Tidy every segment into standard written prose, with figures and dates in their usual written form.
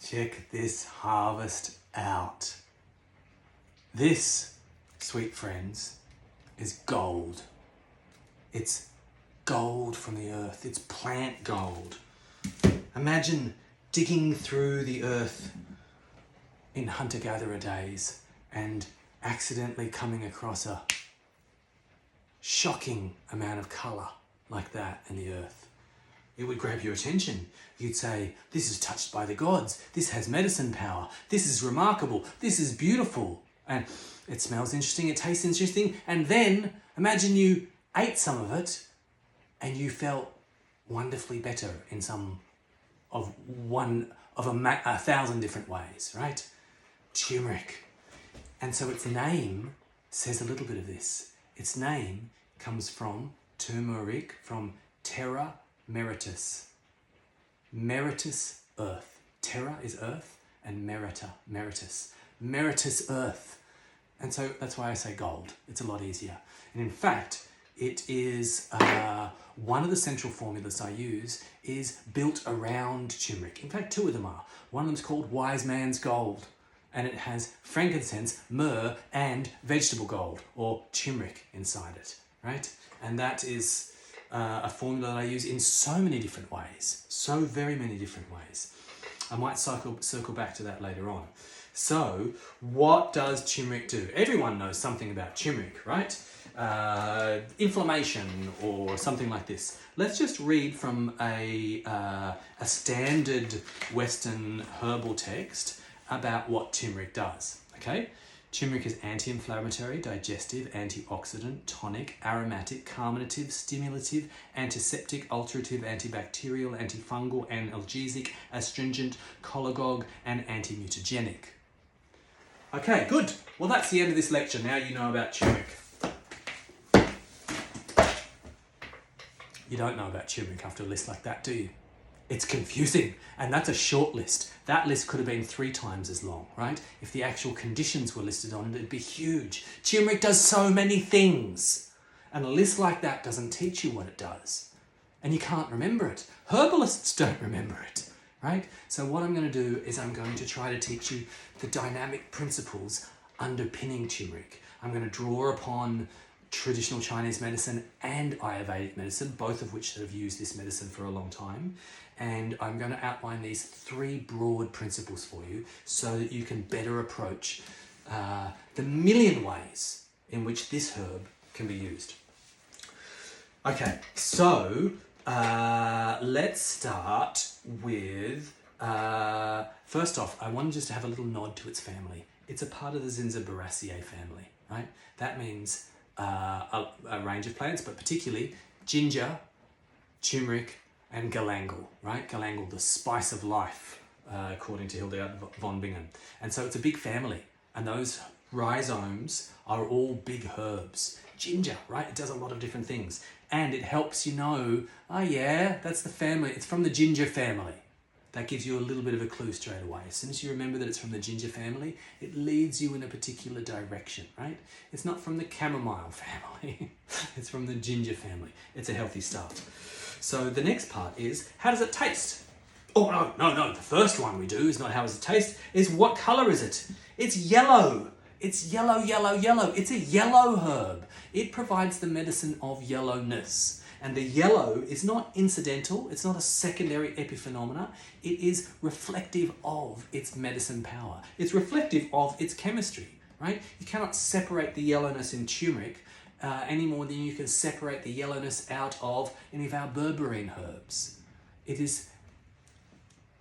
Check this harvest out. This, sweet friends, is gold. It's gold from the earth. It's plant gold. Imagine digging through the earth in hunter-gatherer days and accidentally coming across a shocking amount of colour like that in the earth. It would grab your attention. You'd say, this is touched by the gods. This has medicine power. This is remarkable. This is beautiful. And it smells interesting. It tastes interesting. And then imagine you ate some of it and you felt wonderfully better in a 1,000 different ways, right? Turmeric. And so its name says a little bit of this. Its name comes from turmeric, from terra meritus. Meritus, earth. Terra is earth, and meritus. Meritus, earth. And so that's why I say gold. It's a lot easier. And in fact, it is one of the central formulas I use is built around turmeric. In fact, two of them are. One of them is called Wise Man's Gold, and it has frankincense, myrrh, and vegetable gold, or turmeric, inside it, right? And that is a formula that I use in so many different ways, so very many different ways. I might circle back to that later on. So, what does turmeric do? Everyone knows something about turmeric, right? Inflammation or something like this. Let's just read from a standard Western herbal text about what turmeric does, okay? Turmeric is anti-inflammatory, digestive, antioxidant, tonic, aromatic, carminative, stimulative, antiseptic, alterative, antibacterial, antifungal, analgesic, astringent, cholagogue, and antimutagenic. Okay, good. Well, that's the end of this lecture. Now you know about turmeric. You don't know about turmeric after a list like that, do you? It's confusing, and that's a short list. That list could have been 3 times as long, right? If the actual conditions were listed on it, it'd be huge. Turmeric does so many things, and a list like that doesn't teach you what it does, and you can't remember it. Herbalists don't remember it, right? So what I'm going to do is I'm going to try to teach you the dynamic principles underpinning turmeric. I'm going to draw upon traditional Chinese medicine and Ayurvedic medicine, both of which have used this medicine for a long time. And I'm going to outline these 3 broad principles for you so that you can better approach the million ways in which this herb can be used. Okay, so let's start with, first off, I want just to have a little nod to its family. It's a part of the Zinziberaceae family, right? That means a range of plants, but particularly ginger, turmeric, and galangal, right? Galangal, the spice of life, according to Hildegard von Bingen. And so it's a big family, and those rhizomes are all big herbs. Ginger, right? It does a lot of different things, and it helps you know, oh yeah, that's the family. It's from the ginger family. That gives you a little bit of a clue straight away. As soon as you remember that it's from the ginger family, it leads you in a particular direction, right? It's not from the chamomile family. It's from the ginger family. It's a healthy start. So the next part is, how does it taste? Oh, no. The first one we do is not how does it taste, is what color is it? It's yellow. It's yellow. It's a yellow herb. It provides the medicine of yellowness. And the yellow is not incidental, it's not a secondary epiphenomena, it is reflective of its medicine power. It's reflective of its chemistry, right? You cannot separate the yellowness in turmeric any more than you can separate the yellowness out of any of our berberine herbs.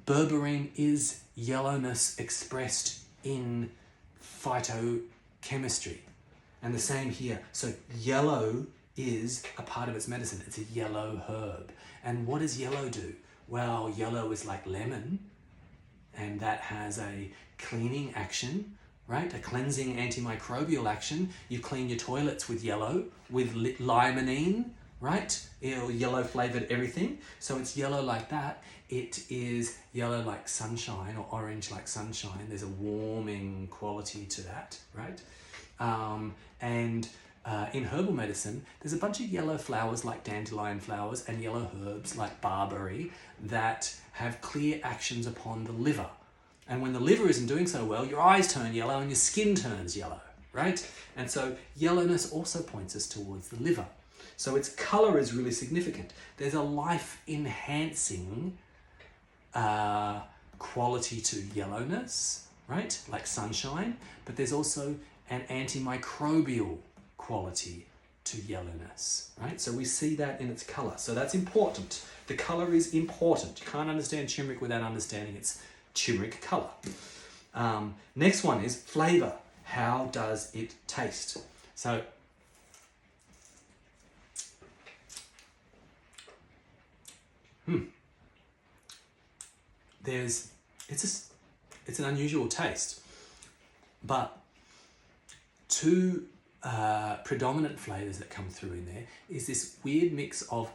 Berberine is yellowness expressed in phytochemistry. And the same here. So yellow is a part of its medicine. It's a yellow herb. And what does yellow do? Well, yellow is like lemon, and that has a cleaning action, right? A cleansing antimicrobial action. You clean your toilets with yellow, with limonene, right? Yellow flavored everything. So it's yellow like that. It is yellow like sunshine, or orange like sunshine. There's a warming quality to that, right? In herbal medicine, there's a bunch of yellow flowers like dandelion flowers and yellow herbs like barberry that have clear actions upon the liver. And when the liver isn't doing so well, your eyes turn yellow and your skin turns yellow, right? And so yellowness also points us towards the liver. So its color is really significant. There's a life-enhancing quality to yellowness, right? Like sunshine, but there's also an antimicrobial quality to yellowness, right? So we see that in its color. So that's important. The color is important. You can't understand turmeric without understanding its turmeric color. Next one is flavor. How does it taste? So it's an unusual taste, but two predominant flavors that come through in there is this weird mix of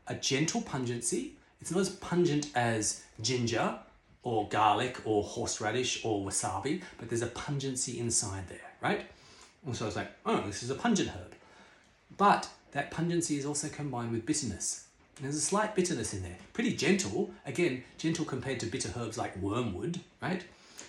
a gentle pungency. It's not as pungent as ginger or garlic or horseradish or wasabi, but there's a pungency inside there, right? And so I was like, oh, this is a pungent herb. But that pungency is also combined with bitterness. And there's a slight bitterness in there. Pretty gentle. Again, gentle compared to bitter herbs like wormwood, right?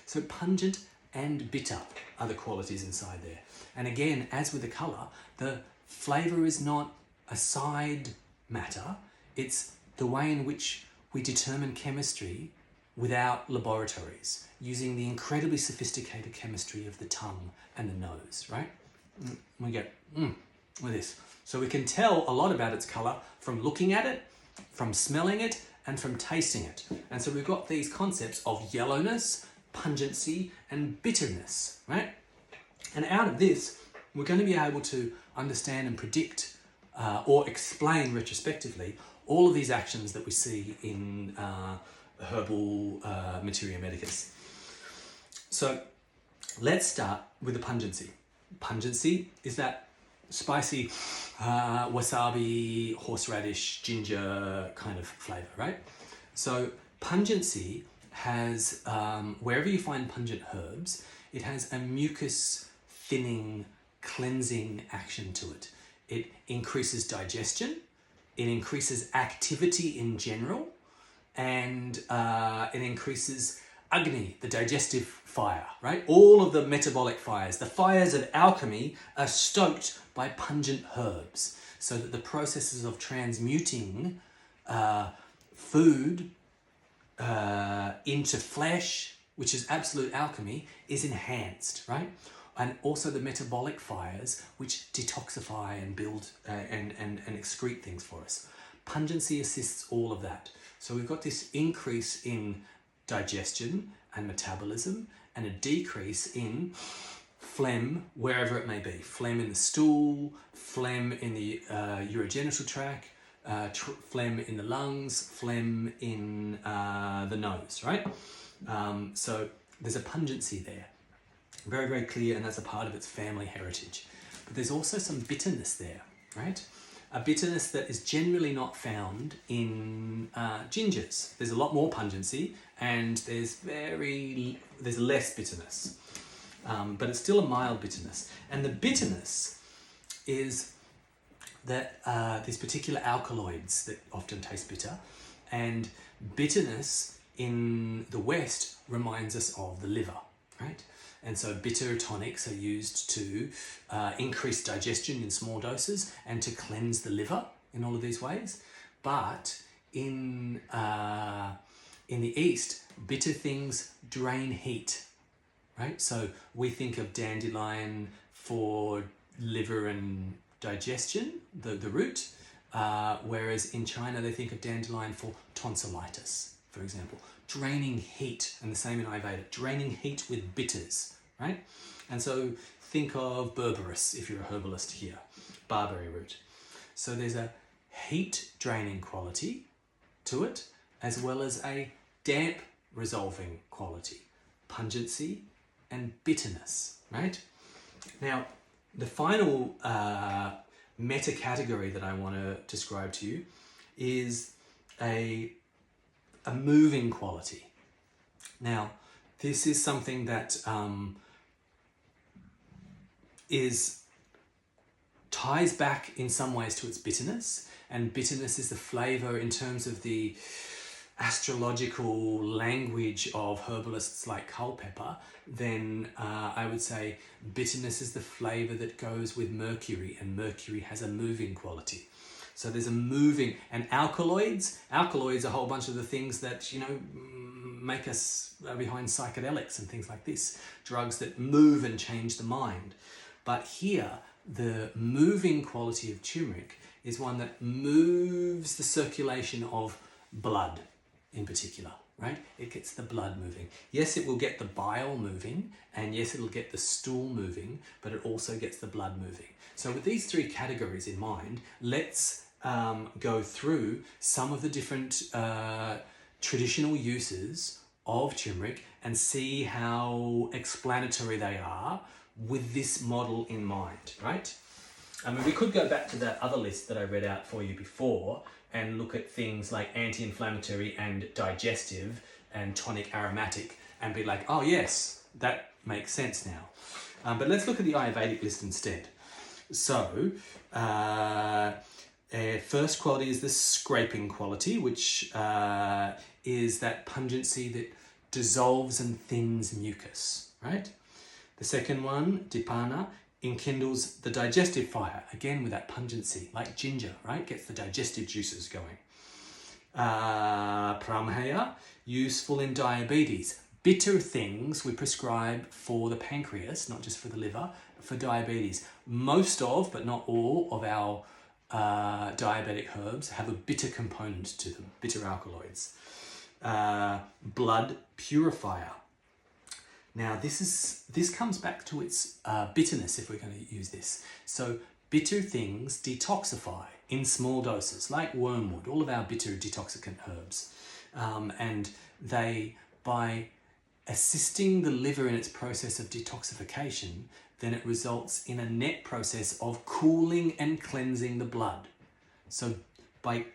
So pungent and bitter are the qualities inside there. And again, as with the colour, the flavour is not a side matter. It's the way in which we determine chemistry without laboratories, using the incredibly sophisticated chemistry of the tongue and the nose, right? We get with this. So we can tell a lot about its colour from looking at it, from smelling it, and from tasting it. And so we've got these concepts of yellowness, pungency, and bitterness, right? And out of this, we're going to be able to understand and predict or explain retrospectively all of these actions that we see in herbal materia medicus. So let's start with the pungency. Pungency is that spicy wasabi, horseradish, ginger kind of flavor, right? So pungency has, wherever you find pungent herbs, it has a mucus thinning, cleansing action to it. It increases digestion, it increases activity in general, and it increases Agni, the digestive fire, right? All of the metabolic fires, the fires of alchemy, are stoked by pungent herbs, so that the processes of transmuting food into flesh, which is absolute alchemy, is enhanced, right? And also the metabolic fires, which detoxify and build and excrete things for us. Pungency assists all of that. So we've got this increase in digestion and metabolism, and a decrease in phlegm wherever it may be. Phlegm in the stool, phlegm in the urogenital tract, phlegm in the lungs, phlegm in the nose, right? So there's a pungency there. Very, very clear, and that's a part of its family heritage. But there's also some bitterness there, right? A bitterness that is generally not found in gingers. There's a lot more pungency, and there's less bitterness. But it's still a mild bitterness. And the bitterness is that these particular alkaloids that often taste bitter, and bitterness in the West reminds us of the liver, right? And so bitter tonics are used to increase digestion in small doses and to cleanse the liver in all of these ways. But in the East, bitter things drain heat, right? So we think of dandelion for liver and digestion, the root, whereas in China they think of dandelion for tonsillitis, for example. Draining heat, and the same in Ayurveda, draining heat with bitters, right? And so think of berberis if you're a herbalist here, barberry root. So there's a heat draining quality to it, as well as a damp resolving quality, pungency and bitterness, right? Now, the final meta category that I want to describe to you is a moving quality. Now, this is something that ties back in some ways to its bitterness, and bitterness is the flavor in terms of the astrological language of herbalists like Culpeper, then I would say bitterness is the flavor that goes with mercury, and mercury has a moving quality. So there's a moving, and alkaloids are a whole bunch of the things that, make us behind psychedelics and things like this, drugs that move and change the mind. But here, the moving quality of turmeric is one that moves the circulation of blood in particular, right? It gets the blood moving. Yes, it will get the bile moving, and yes, it'll get the stool moving, but it also gets the blood moving. So with these three categories in mind, let's go through some of the different traditional uses of turmeric and see how explanatory they are with this model in mind, right? I mean, we could go back to that other list that I read out for you before and look at things like anti-inflammatory and digestive and tonic aromatic and be like, oh yes, that makes sense now. But let's look at the Ayurvedic list instead. So, first quality is the scraping quality, which is that pungency that dissolves and thins mucus, right? The second one, dipana, enkindles the digestive fire, again with that pungency, like ginger, right? Gets the digestive juices going. Pramhaya, useful in diabetes. Bitter things we prescribe for the pancreas, not just for the liver, for diabetes. Most of, but not all, of our diabetic herbs have a bitter component to them, bitter alkaloids. Blood purifier. Now this comes back to its bitterness, if we're going to use this. So bitter things detoxify in small doses, like wormwood, all of our bitter detoxicant herbs. And they, by assisting the liver in its process of detoxification, then it results in a net process of cooling and cleansing the blood. So by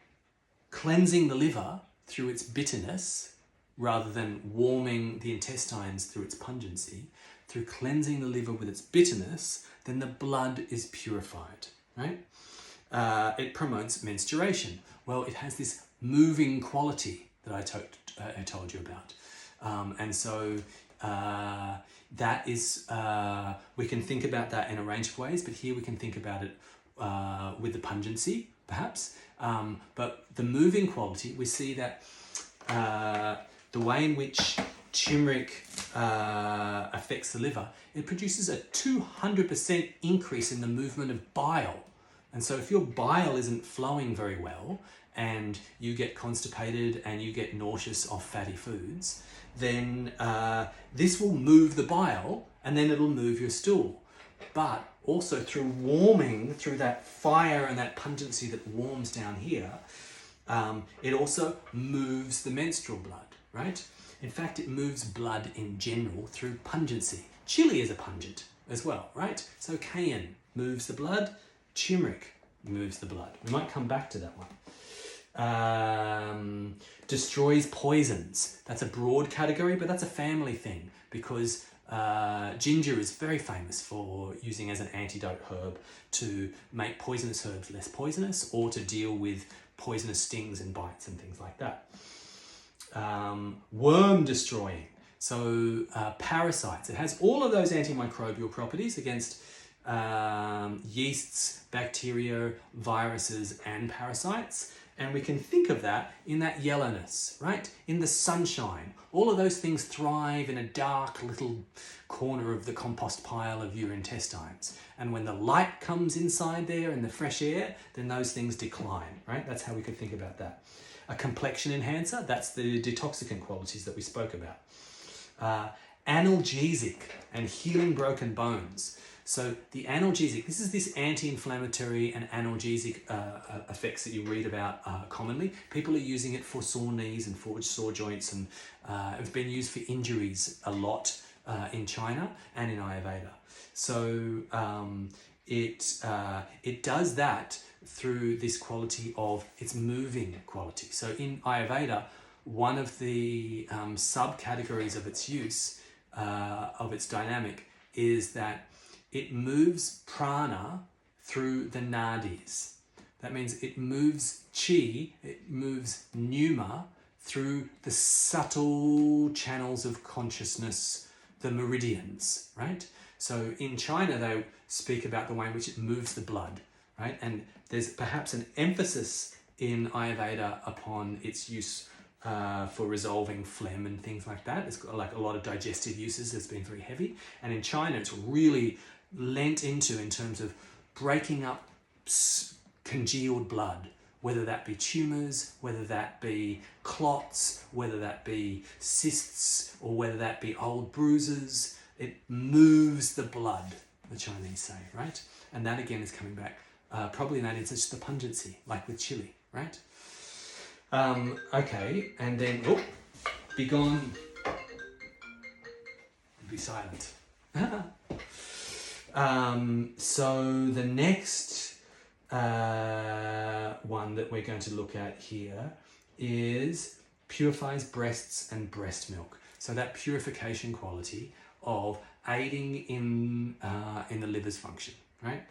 cleansing the liver through its bitterness, rather than warming the intestines through its pungency, through cleansing the liver with its bitterness, then the blood is purified, right? It promotes menstruation. Well, it has this moving quality that I told you about. And so that is, we can think about that in a range of ways, but here we can think about it with the pungency, perhaps. But the moving quality, we see that the way in which turmeric affects the liver, it produces a 200% increase in the movement of bile. And so if your bile isn't flowing very well and you get constipated and you get nauseous of fatty foods, then this will move the bile and then it'll move your stool. But also through warming, through that fire and that pungency that warms down here, it also moves the menstrual blood, right? In fact, it moves blood in general through pungency. Chili is a pungent as well, right? So cayenne moves the blood, turmeric moves the blood. We might come back to that one. Destroys poisons. That's a broad category, but that's a family thing because ginger is very famous for using as an antidote herb to make poisonous herbs less poisonous or to deal with poisonous stings and bites and things like that. Worm destroying. So parasites. It has all of those antimicrobial properties against yeasts, bacteria, viruses, and parasites. And we can think of that in that yellowness, right? In the sunshine. All of those things thrive in a dark little corner of the compost pile of your intestines. And when the light comes inside there and the fresh air, then those things decline, right? That's how we could think about that. A complexion enhancer, that's the detoxicant qualities that we spoke about. Analgesic and healing broken bones. So the analgesic, this is this anti-inflammatory and analgesic effects that you read about commonly. People are using it for sore knees and for sore joints, and it's been used for injuries a lot in China and in Ayurveda. So it does that through this quality of its moving quality. So in Ayurveda, one of the subcategories of its use, of its dynamic, is that it moves prana through the nadis. That means it moves chi, it moves pneuma through the subtle channels of consciousness, the meridians, right? So in China, they speak about the way in which it moves the blood, right? And there's perhaps an emphasis in Ayurveda upon its use for resolving phlegm and things like that. It's got like a lot of digestive uses. It's been very heavy. And in China, it's really lent into in terms of breaking up congealed blood, whether that be tumours, whether that be clots, whether that be cysts, or whether that be old bruises. It moves the blood, the Chinese say, right? And that again is coming back. Probably in that instance, the pungency, like with chili, right? Okay, and then, be gone, be silent. So the next one that we're going to look at here is purifies breasts and breast milk. So that purification quality of aiding in the liver's function, right?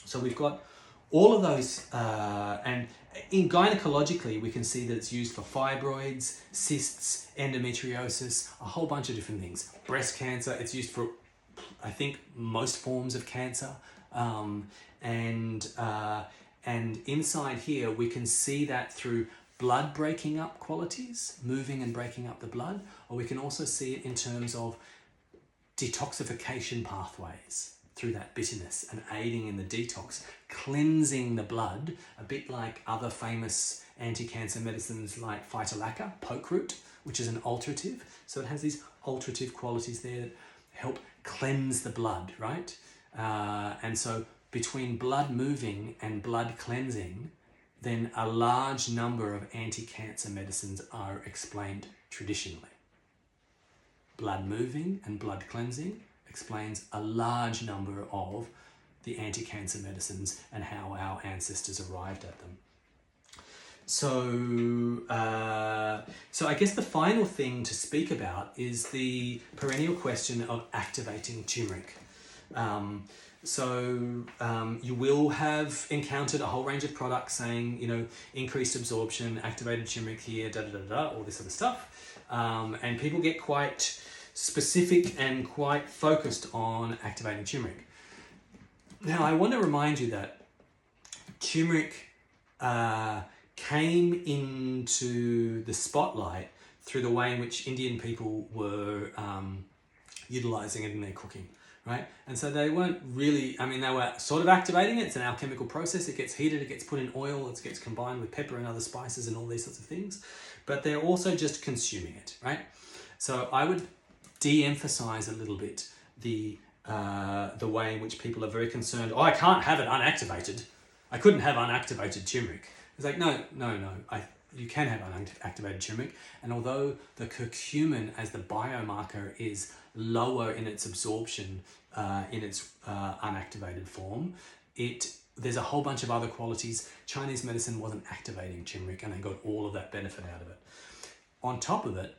So we've got all of those, and in gynecologically, we can see that it's used for fibroids, cysts, endometriosis, a whole bunch of different things. Breast cancer, it's used for, I think, most forms of cancer. And inside here, we can see that through blood breaking up qualities, moving and breaking up the blood, or we can also see it in terms of detoxification pathways through that bitterness and aiding in the detox, cleansing the blood, a bit like other famous anti-cancer medicines like phytolacca, poke root, which is an alterative. So it has these alterative qualities there that help cleanse the blood, right? And so between blood moving and blood cleansing, then a large number of anti-cancer medicines are explained traditionally. Blood moving and blood cleansing explains a large number of the anti-cancer medicines and how our ancestors arrived at them. So I guess the final thing to speak about is the perennial question of activating turmeric. You will have encountered a whole range of products saying, increased absorption, activated turmeric here, all this sort of stuff. And people get quite specific and quite focused on activating turmeric. Now, I want to remind you that turmeric came into the spotlight through the way in which Indian people were utilizing it in their cooking, right? And so they weren't really, they were sort of activating it. It's an alchemical process. It gets heated, it gets put in oil, it gets combined with pepper and other spices and all these sorts of things. But they're also just consuming it, right? So I would de-emphasize a little bit the way in which people are very concerned. I can't have it unactivated. I couldn't have unactivated turmeric. It's like, no. You can have unactivated turmeric. And although the curcumin as the biomarker is lower in its absorption in its unactivated form, there's a whole bunch of other qualities. Chinese medicine wasn't activating turmeric and they got all of that benefit out of it. On top of it,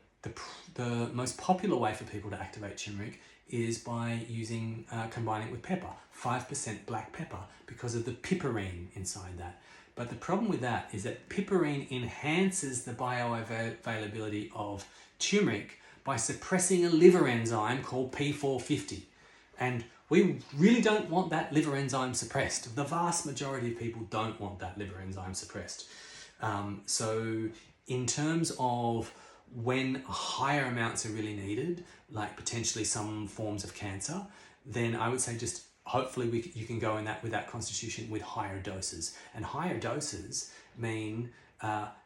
the most popular way for people to activate turmeric is by combining it with pepper, 5% black pepper, because of the piperine inside that. But the problem with that is that piperine enhances the bioavailability of turmeric by suppressing a liver enzyme called P450. And we really don't want that liver enzyme suppressed. The vast majority of people don't want that liver enzyme suppressed. So in terms of when higher amounts are really needed, like potentially some forms of cancer, then I would say just hopefully you can go in that with that constitution with higher doses. And higher doses mean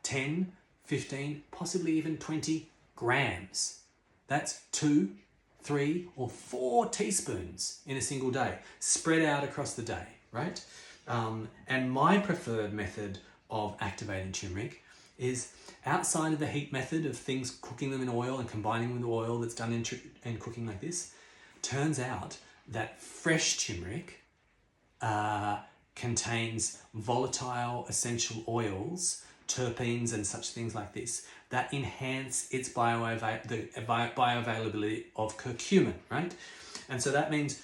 10, 15, possibly even 20 grams. That's 2, 3, or 4 teaspoons in a single day, spread out across the day, right? And my preferred method of activating turmeric is outside of the heat method of things cooking them in oil and combining with oil that's done in cooking like this. Turns out that fresh turmeric contains volatile essential oils, terpenes and such things like this, that enhance its bioavailability of curcumin, right? And so that means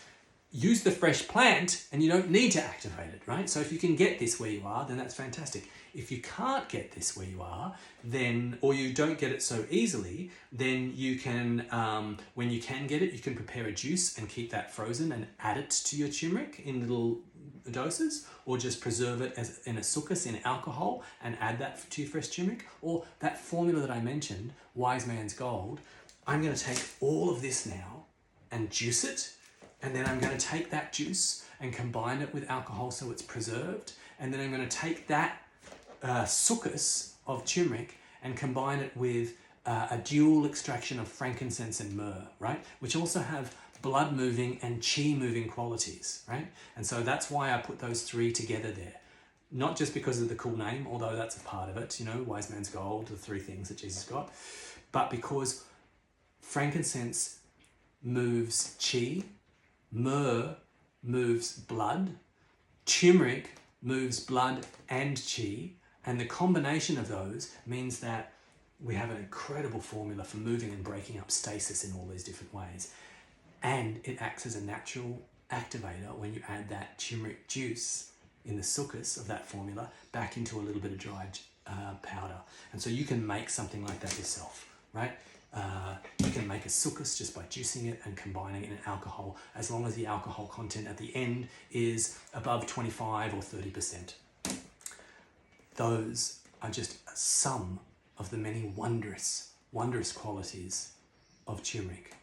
use the fresh plant and you don't need to activate it, right? So if you can get this where you are, then that's fantastic. If you can't get this where you are, then, or you don't get it so easily, then you can, when you can get it, you can prepare a juice and keep that frozen and add it to your turmeric in little doses, or just preserve it as in a suckus in alcohol and add that to your fresh turmeric. Or that formula that I mentioned, Wise Man's Gold, I'm going to take all of this now and juice it, and then I'm going to take that juice and combine it with alcohol so it's preserved, and then I'm going to take that suckus of turmeric and combine it with a dual extraction of frankincense and myrrh, right? Which also have blood moving and chi moving qualities, right? And so that's why I put those three together there. Not just because of the cool name, although that's a part of it, you know, Wise Man's Gold, the three things that Jesus got, but because frankincense moves chi, myrrh moves blood, turmeric moves blood and chi, and the combination of those means that we have an incredible formula for moving and breaking up stasis in all these different ways. And it acts as a natural activator when you add that turmeric juice in the suckus of that formula back into a little bit of dried powder. And so you can make something like that yourself, right? You can make a suckus just by juicing it and combining it in alcohol, as long as the alcohol content at the end is above 25 or 30%. Those are just some of the many wondrous qualities of turmeric.